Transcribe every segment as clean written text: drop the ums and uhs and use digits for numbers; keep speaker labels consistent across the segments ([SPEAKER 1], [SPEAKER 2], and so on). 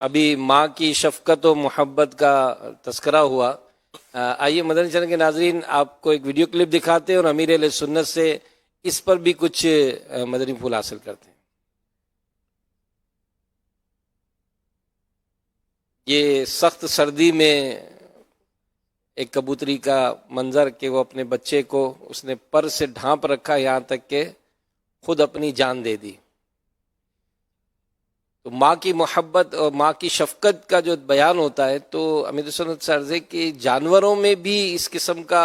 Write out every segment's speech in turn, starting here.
[SPEAKER 1] ابھی ماں کی شفقت و محبت کا تذکرہ ہوا. آئیے مدنی چینل کے ناظرین آپ کو ایک ویڈیو کلپ دکھاتے ہیں اور امیر اہل سنت سے اس پر بھی کچھ مدنی پھول حاصل کرتے ہیں. یہ سخت سردی میں ایک کبوتری کا منظر کہ وہ اپنے بچے کو اس نے پر سے ڈھانپ رکھا یہاں تک کہ خود اپنی جان دے دی. تو ماں کی محبت اور ماں کی شفقت کا جو بیان ہوتا ہے تو امیر سنت سے عرض ہے کہ جانوروں میں بھی اس قسم کا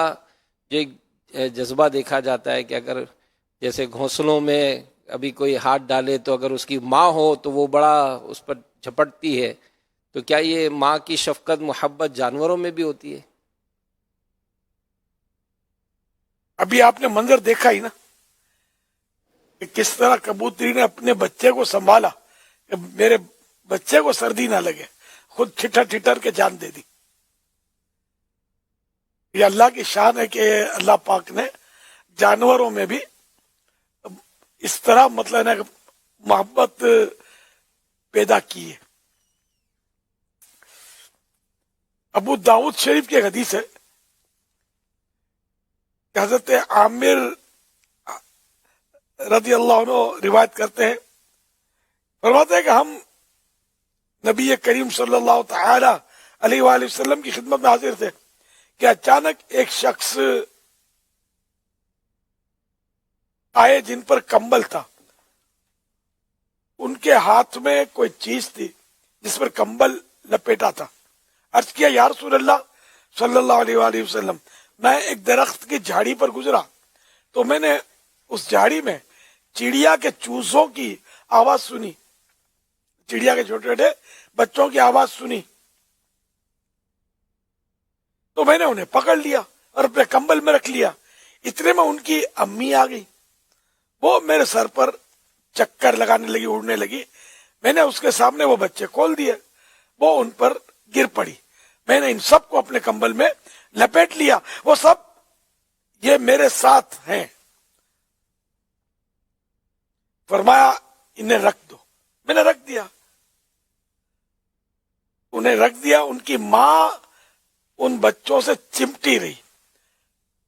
[SPEAKER 1] جو ایک جذبہ دیکھا جاتا ہے کہ اگر جیسے گھونسلوں میں ابھی کوئی ہاتھ ڈالے تو اگر اس کی ماں ہو تو وہ بڑا اس پر جھپٹتی ہے. تو کیا یہ ماں کی شفقت محبت جانوروں میں بھی ہوتی ہے؟
[SPEAKER 2] ابھی آپ نے منظر دیکھا ہی نا کہ کس طرح کبوتری نے اپنے بچے کو سنبھالا کہ میرے بچے کو سردی نہ لگے، خود ٹھٹر ٹھٹر کے جان دے دی. یہ اللہ کی شان ہے کہ اللہ پاک نے جانوروں میں بھی اس طرح مطلب ہے محبت پیدا کی ہے. ابو داؤد شریف کی ایک حدیث ہے کہ حضرت عامر رضی اللہ عنہ روایت کرتے ہیں، فرماتے ہیں کہ ہم نبی کریم صلی اللہ تعالی علیہ وآلہ وسلم کی خدمت میں حاضر تھے کہ اچانک ایک شخص آئے جن پر کمبل تھا. ان کے ہاتھ میں کوئی چیز تھی جس پر کمبل لپیٹا تھا. عرض کیا یا رسول اللہ صلی اللہ علیہ وآلہ وسلم، میں ایک درخت کی جھاڑی پر گزرا تو میں نے اس جھاڑی میں چڑیا کے چوزوں کی آواز سنی، چڑیا کے چھوٹے چھوٹے بچوں کی آواز سنی، تو میں نے انہیں پکڑ لیا اور اپنے کمبل میں رکھ لیا. اتنے میں ان کی امی آ گئی، وہ میرے سر پر چکر لگانے لگی، اڑنے لگی. میں نے اس کے سامنے وہ بچے کھول دیے، وہ ان پر گر پڑی. میں نے ان سب کو اپنے کمبل میں لپیٹ لیا، وہ سب یہ میرے ساتھ ہیں. فرمایا انہیں رکھ دو. میں نے رکھ دیا، انہیں رکھ دیا. ان کی ماں ان بچوں سے چمٹی رہی.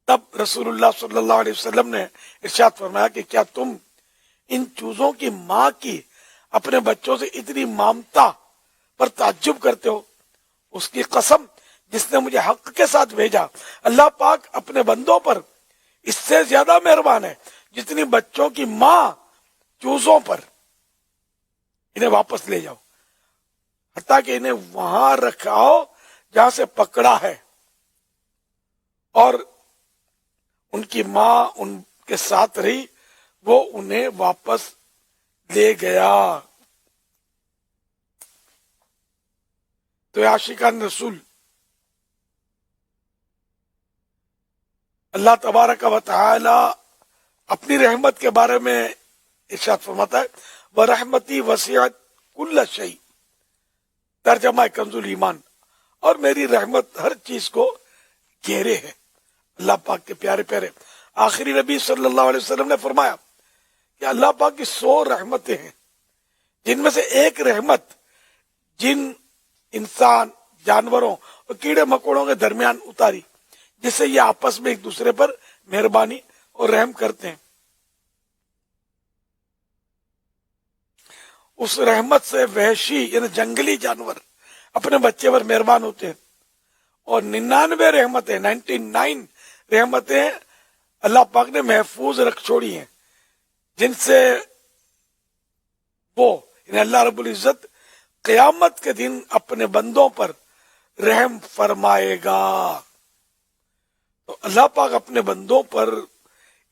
[SPEAKER 2] تب رسول اللہ صلی اللہ علیہ وسلم نے ارشاد فرمایا کہ کیا تم ان چوزوں کی ماں کی اپنے بچوں سے اتنی ممتا پر تعجب کرتے ہو؟ اس کی قسم جس نے مجھے حق کے ساتھ بھیجا، اللہ پاک اپنے بندوں پر اس سے زیادہ مہربان ہے جتنی بچوں کی ماں چوزوں پر. انہیں واپس لے جاؤ، حتیٰ کہ انہیں وہاں رکھاؤ جہاں سے پکڑا ہے. اور ان کی ماں ان کے ساتھ رہی، وہ انہیں واپس لے گیا. تو عاشقان رسول، اللہ تبارک و تعالی اپنی رحمت کے بارے میں ارشاد فرماتا ہے وَرَحْمَتِي وَسِعَتْ كُلَّ شَيْءٍ، ترجمہ کنز ایمان، اور میری رحمت ہر چیز کو گھیرے ہے. اللہ پاک کے پیارے پیارے آخری نبی صلی اللہ علیہ وسلم نے فرمایا کہ اللہ پاک کی 100 رحمتیں ہیں، جن میں سے ایک رحمت جن انسان، جانوروں اور کیڑے مکوڑوں کے درمیان اتاری، جس سے یہ آپس میں ایک دوسرے پر مہربانی اور رحم کرتے ہیں. اس رحمت سے وحشی یعنی جنگلی جانور اپنے بچے پر مہربان ہوتے ہیں. اور 99 رحمتیں 99 رحمتیں اللہ پاک نے محفوظ رکھ چھوڑی ہیں، جن سے وہ یعنی اللہ رب العزت قیامت کے دن اپنے بندوں پر رحم فرمائے گا. تو اللہ پاک اپنے بندوں پر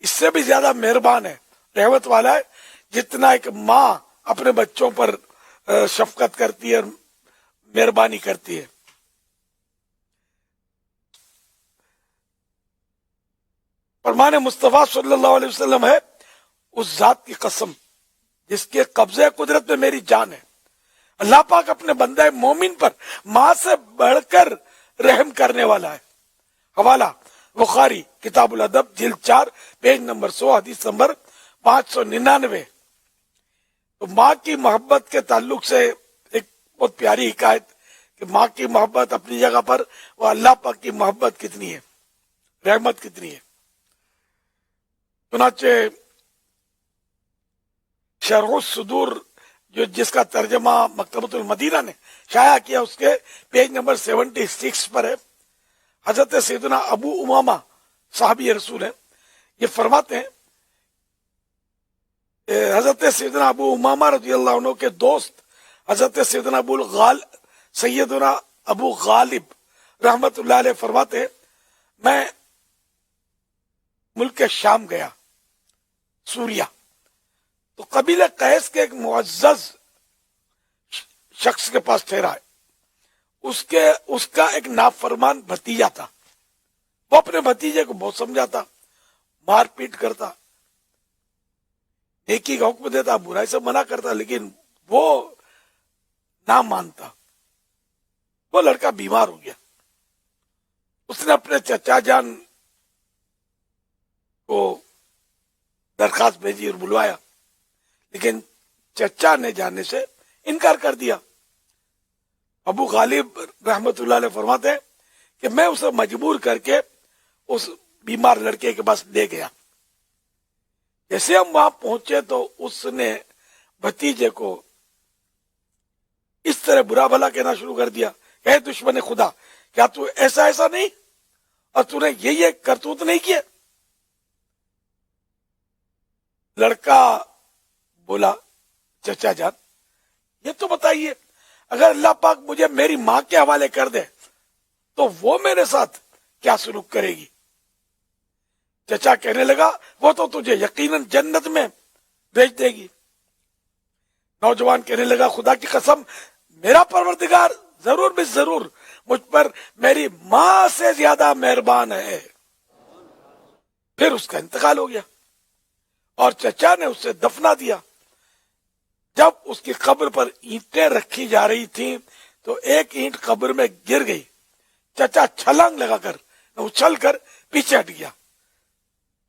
[SPEAKER 2] اس سے بھی زیادہ مہربان ہے، رحمت والا ہے، جتنا ایک ماں اپنے بچوں پر شفقت کرتی ہے اور مہربانی کرتی ہے. فرمان مصطفیٰ صلی اللہ علیہ وسلم ہے اس ذات کی قسم جس کے قبضے قدرت میں میری جان ہے، اللہ پاک اپنے بندہ مومن پر ماں سے بڑھ کر رحم کرنے والا ہے. حوالہ بخاری کتاب الادب جلد 4 پیج نمبر 100 حدیث نمبر 599. تو ماں کی محبت کے تعلق سے ایک بہت پیاری حکایت کہ ماں کی محبت اپنی جگہ پر، وہ اللہ پاک کی محبت کتنی ہے، رحمت کتنی ہے۔ چنانچہ شرح الصدور جس کا ترجمہ مکتبۃ المدینہ نے شائع کیا، اس کے پیج نمبر 76 پر ہے، حضرت سیدنا ابو امامہ صحابی رسول ہیں، یہ فرماتے ہیں حضرت سیدنا ابو امامہ رضی اللہ عنہ کے دوست حضرت سیدنا ابو غالب رحمت اللہ علیہ فرماتے ہیں، میں ملک شام گیا، سوریا، تو قبیلہ قیس کے ایک معزز شخص کے پاس ٹھہرا ہے، اس کا ایک نافرمان بھتیجا تھا، وہ اپنے بھتیجے کو بہت سمجھاتا، مار پیٹ کرتا، نیکی کا حکم دیتا، برائی سے منع کرتا، لیکن وہ نہ مانتا۔ وہ لڑکا بیمار ہو گیا، اس نے اپنے چچا جان کو درخواست بھیجی اور بلوایا، لیکن چچا نے جانے سے انکار کر دیا۔ ابو غالب رحمت اللہ علیہ فرماتے ہیں کہ میں اسے مجبور کر کے اس بیمار لڑکے کے پاس لے گیا۔ جیسے ہم وہاں پہنچے تو اس نے بھتیجے کو اس طرح برا بھلا کہنا شروع کر دیا کہ اے دشمن خدا، کیا تو ایسا نہیں، اور تو نے یہ کرتوت نہیں کیا؟ لڑکا بولا، چچا جان یہ تو بتائیے، اگر اللہ پاک مجھے میری ماں کے حوالے کر دے تو وہ میرے ساتھ کیا سلوک کرے گی؟ چچا کہنے لگا، وہ تو تجھے یقیناً جنت میں بھیج دے گی۔ نوجوان کہنے لگا، خدا کی قسم، میرا پروردگار ضرور بھی ضرور مجھ پر میری ماں سے زیادہ مہربان ہے۔ پھر اس کا انتقال ہو گیا اور چچا نے اسے دفنا دیا۔ جب اس کی قبر پر اینٹیں رکھی جا رہی تھیں تو ایک اینٹ قبر میں گر گئی، چچا چھلانگ لگا کر اچھل کر پیچھے ہٹ گیا۔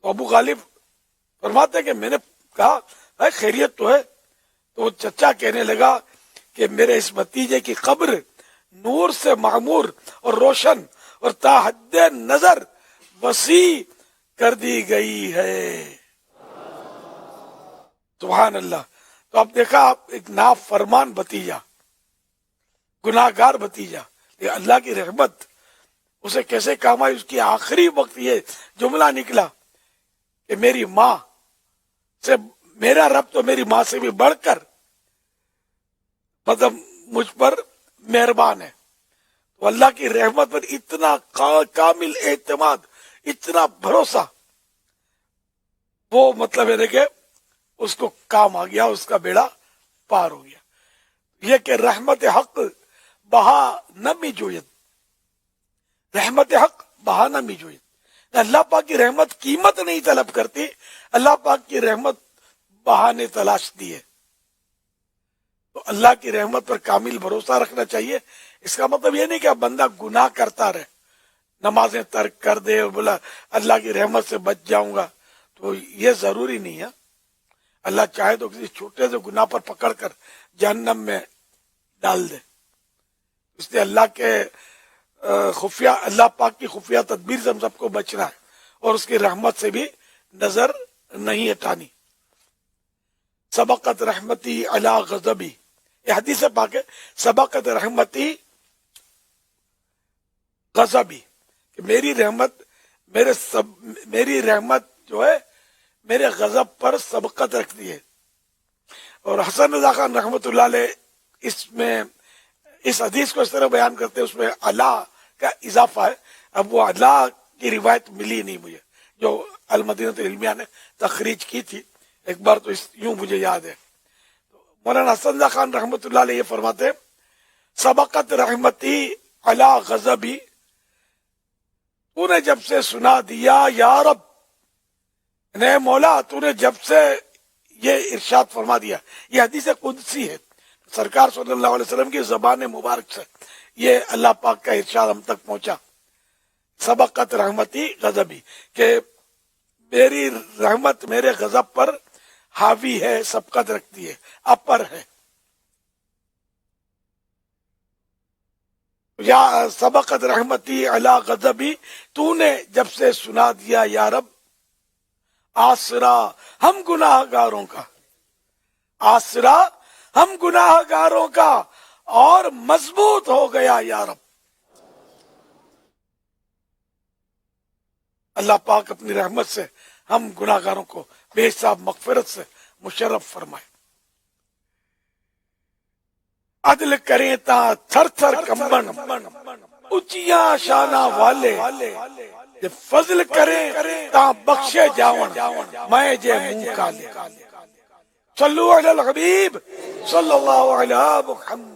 [SPEAKER 2] تو ابو غالب فرماتے کہ میں نے کہا، اے خیریت تو ہے؟ تو وہ چچا کہنے لگا کہ میرے اس بھتیجے کی قبر نور سے معمور اور روشن اور تا حد نظر وسیع کر دی گئی ہے۔ سبحان اللہ۔ تو اب دیکھا، آپ ایک نافرمان بھتیجا، گناہ گار بھتیجا، یہ اللہ کی رحمت اسے کیسے کام آئی۔ اس کی آخری وقت یہ جملہ نکلا کہ میری ماں سے، میرا رب تو میری ماں سے بھی بڑھ کر مطلب مجھ پر مہربان ہے۔ تو اللہ کی رحمت پر اتنا کامل اعتماد، اتنا بھروسہ، وہ مطلب ہے کہ اس کو کام آ گیا، اس کا بیڑا پار ہو گیا۔ یہ کہ رحمت حق بہا نمی جوید، رحمت حق بہا نمی جوید، اللہ پاک کی رحمت قیمت نہیں طلب کرتی، اللہ پاک کی رحمت بہانے تلاشتی ہے۔ تو اللہ کی رحمت پر کامل بھروسہ رکھنا چاہیے۔ اس کا مطلب یہ نہیں کہ اب بندہ گناہ کرتا رہے، نمازیں ترک کر دے اور بولا اللہ کی رحمت سے بچ جاؤں گا، تو یہ ضروری نہیں ہے۔ اللہ چاہے تو کسی چھوٹے سے گناہ پر پکڑ کر جہنم میں ڈال دے۔ اس لیے اللہ کے خفیہ، اللہ پاک کی خفیہ تدبیر سے ہم سب کو بچنا ہے اور اس کی رحمت سے بھی نظر نہیں ہٹانی۔ سبقت رحمتی علی غضبی، یہ حدیث پاک ہے، سبقت رحمتی غضبی، کہ میری رحمت جو ہے میرے غضب پر سبقت رکھتی ہے۔ اور حسن رضا خان رحمت اللہ علیہ اس حدیث کو اس طرح بیان کرتے ہیں، اس میں اللہ کا اضافہ ہے۔ اب وہ اللہ کی روایت ملی نہیں مجھے، جو المدینہ العلمیہ نے تخریج کی تھی، ایک بار تو یوں مجھے یاد ہے۔ مولانا حسن رضا خان رحمت اللہ علیہ یہ فرماتے ہیں، سبقت رحمتی علی غضبی، تو نے جب سے سنا دیا یا رب، اے مولا تو نے جب سے یہ ارشاد فرما دیا، یہ حدیث قدسی ہے، سرکار صلی اللہ علیہ وسلم کی زبان مبارک سے یہ اللہ پاک کا ارشاد ہم تک پہنچا، سبقت رحمتی غضبی، کہ میری رحمت میرے غضب پر حاوی ہے، سبقت رکھتی ہے، اپر ہے۔ یا سبقت رحمتی علی غضبی، تو نے جب سے سنا دیا یا رب آسرا ہم گناہ گاروں کا، آسرا ہم گناہ گاروں کا، اور مضبوط ہو گیا یا رب۔ اللہ پاک اپنی رحمت سے ہم گناہ گاروں کو بے حساب مغفرت سے مشرف فرمائے۔ عدل کریں تا تھر تھر کمبن، اچیاں شانہ والے، جے فضل کریں تا بخشے جاون، میں جے منہ کالے۔ صلو علی الحبیب صلی اللہ علیہ محمد۔